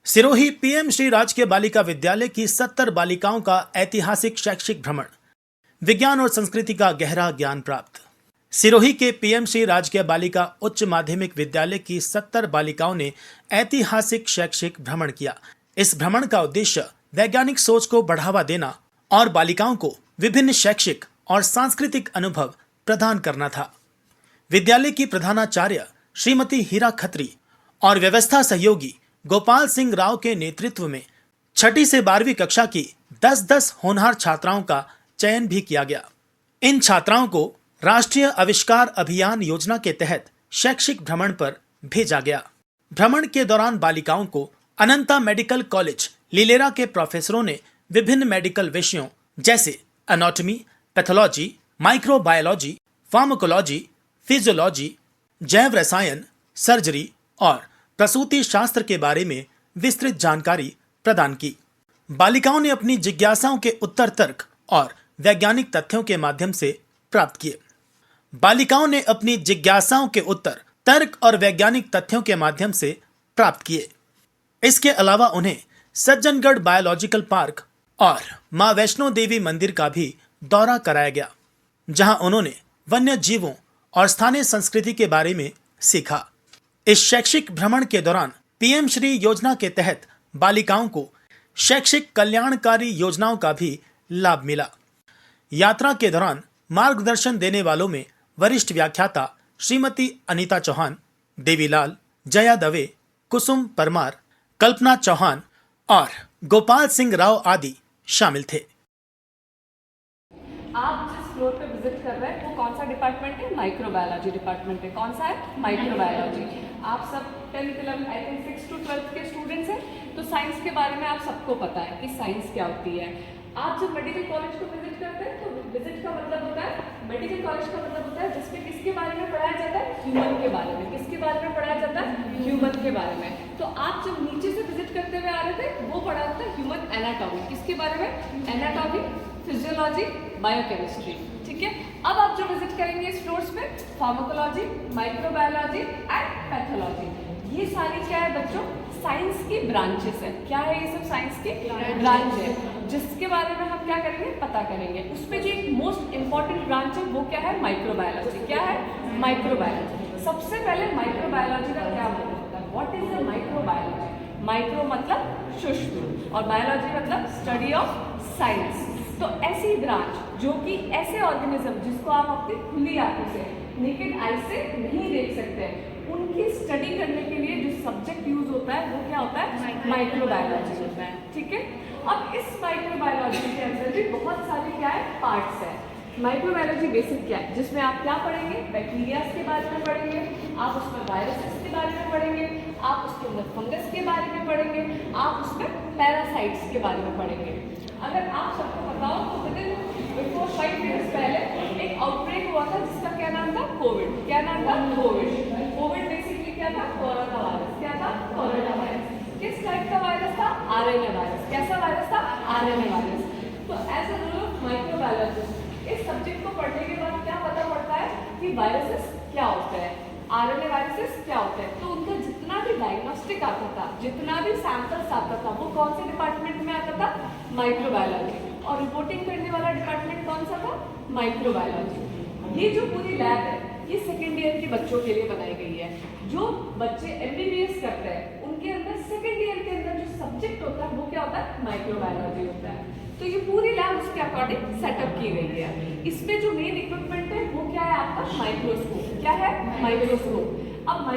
Sirohi PM Shri राजकीय बालिका विद्यालय की 70 बालिकाओं का ऐतिहासिक शैक्षिक भ्रमण। विज्ञान और संस्कृति का गहरा ज्ञान प्राप्त। सिरोही के पीएम श्री राजकीय बालिका उच्च माध्यमिक विद्यालय की 70 बालिकाओं ने ऐतिहासिक शैक्षिक भ्रमण किया। इस भ्रमण का उद्देश्य वैज्ञानिक सोच को बढ़ावा देना और बालिकाओं को विभिन्न शैक्षिक और सांस्कृतिक अनुभव प्रदान करना था। विद्यालय की प्रधानाचार्य श्रीमती हीरा खत्री और व्यवस्था सहयोगी गोपाल सिंह राव के नेतृत्व में 6ठी से 12वीं कक्षा की 10-10 होनहार छात्राओं का चयन भी किया गया। इन छात्राओं को राष्ट्रीय आविष्कार अभियान योजना के तहत शैक्षिक भ्रमण पर भेजा गया। भ्रमण के दौरान बालिकाओं को अनंता मेडिकल कॉलेज लीलेरा के प्रोफेसरों ने विभिन्न मेडिकल विषयों जैसे anatomy, pathology, microbiology, pharmacology, physiology, जैव रसायन, सर्जरी और प्रसूति शास्त्र के बारे में विस्तृत जानकारी प्रदान की। बालिकाओं ने अपनी जिज्ञासाओं के उत्तर तर्क और वैज्ञानिक तथ्यों के माध्यम से प्राप्त किए। बालिकाओं ने अपनी जिज्ञासाओं के उत्तर तर्क और वैज्ञानिक तथ्यों के माध्यम से प्राप्त किए। इसके अलावा उन्हें सज्जनगढ़ बायोलॉजिकल पार्क और मां वैष्णो देवी मंदिर का भी दौरा कराया गया, जहां उन्होंने वन्य जीवों और स्थानीय संस्कृति के बारे में सीखा। इस शैक्षिक भ्रमण के दौरान पीएम श्री योजना के तहत बालिकाओं को शैक्षिक कल्याणकारी योजनाओं का भी लाभ मिला। यात्रा के दौरान मार्गदर्शन देने वालों में वरिष्ठ व्याख्याता श्रीमती अनीता चौहान, देवीलाल, जया दवे, कुसुम परमार, कल्पना चौहान और गोपाल सिंह राव आदि शामिल थे। आप जिस फ्लोर पे विजिट कर रहे हैं वो कौन सा डिपार्टमेंट है? माइक्रोबायोलॉजी डिपार्टमेंट है। कौन सा है? माइक्रोबायोलॉजी। आप सब 10th 11th I think 6th to 12th के स्टूडेंट्स हैं, तो साइंस के बारे में आप सबको पता है कि साइंस क्या होती है। आप जब मेडिकल कॉलेज को विजिट करते हैं तो विजिट का मतलब होता है, मेडिकल कॉलेज का मतलब होता है जिसमें किसके बारे में पढ़ाया जाता है? ह्यूमन के बारे में। किसके बारे में पढ़ाया जाता है? ह्यूमन के बारे में। तो आप जब नीचे से विजिट करते हुए आ रहे थे वो पढ़ा था ह्यूमन एनाटॉमी। किसके बारे में? Anatomy, physiology, biochemistry. ठीक है। अब आप जो विजिट करेंगे इस फ्लोर्स पे फार्माकोलॉजी, माइक्रोबायोलॉजी एंड पैथोलॉजी। ये सारी क्या है बच्चों? साइंस की ब्रांचेस है। क्या है ये सब? साइंस की ब्रांच है, जिसके बारे में हम क्या करेंगे? पता करेंगे। उसमें जो एक मोस्ट इंपॉर्टेंट ब्रांच है वो क्या है? माइक्रोबायोलॉजी। क्या है? माइक्रोबायोलॉजी। सबसे पहले माइक्रोबायोलॉजी का क्या मतलब होता है? What is the microbiology? Micro मतलब सूक्ष्म और बायोलॉजी मतलब स्टडी ऑफ साइंस। तो ऐसी ब्रांच जो कि ऐसे ऑर्गेनिज्म जिसको आप अपनी खुली आंखों से, नेकेड आई से नहीं देख सकते, उनकी स्टडी करने के लिए जो सब्जेक्ट यूज होता है वो क्या होता है? माइक्रोबायोलॉजी होता है। ठीक है। अब इस माइक्रोबायोलॉजी के अंदर भी बहुत सारे क्या है? पार्ट्स है। माइक्रोबायोलॉजी बेसिक क्या है? जिसमें आप क्या पढ़ेंगे? बैक्टीरिया के बारे में पढ़ेंगे, आप उसमें वायरसेस के बारे में पढ़ेंगे, आप उसके अंदर फंगस के बारे में पढ़ेंगे, आप उसमें पैरासाइट्स के बारे में पढ़ेंगे। अगर आप सबको बताओ तो बिफोर 5 years पहले एक आउटब्रेक हुआ था जिसका क्या नाम था? कोविड। क्या नाम था? कोविड। कोविड बेसिकली क्या था? Corona virus. क्या था? Corona virus. किस टाइप का वायरस था? RNA virus. कैसा वायरस था? RNA virus. तो as a rule of microbiologist इस सब्जेक्ट को पढ़ने के बाद क्या पता पड़ता है कि वायरसेस क्या होते हैं, आरएनए वायरसेस क्या होते हैं। तो उनका जितना भी डायग्नोस्टिक आता था, जितना भी सैंपल्स आता था, वो कौन से डिपार्टमेंट में आता था? माइक्रोबायोलॉजी। और रिपोर्टिंग करने वाला डिपार्टमेंट कौन सा था? माइक्रोबायोलॉजी। ये जो पूरी लैब है ये सेकेंड ईयर के बच्चों के लिए बनाई गई है। जो बच्चे एमबीबीएस करते हैं उनके अंदर सेकेंड ईयर के अंदर जो सब्जेक्ट होता है वो क्या होता है? माइक्रोबायोलॉजी होता है। तो ये पूरी लैब उसके अकॉर्डिंग सेटअप की गई है। इसमें जो मेन इक्विपमेंट है वो क्या है? आपका माइक्रोस्कोप। क्या है? माइक्रोस्कोप। अब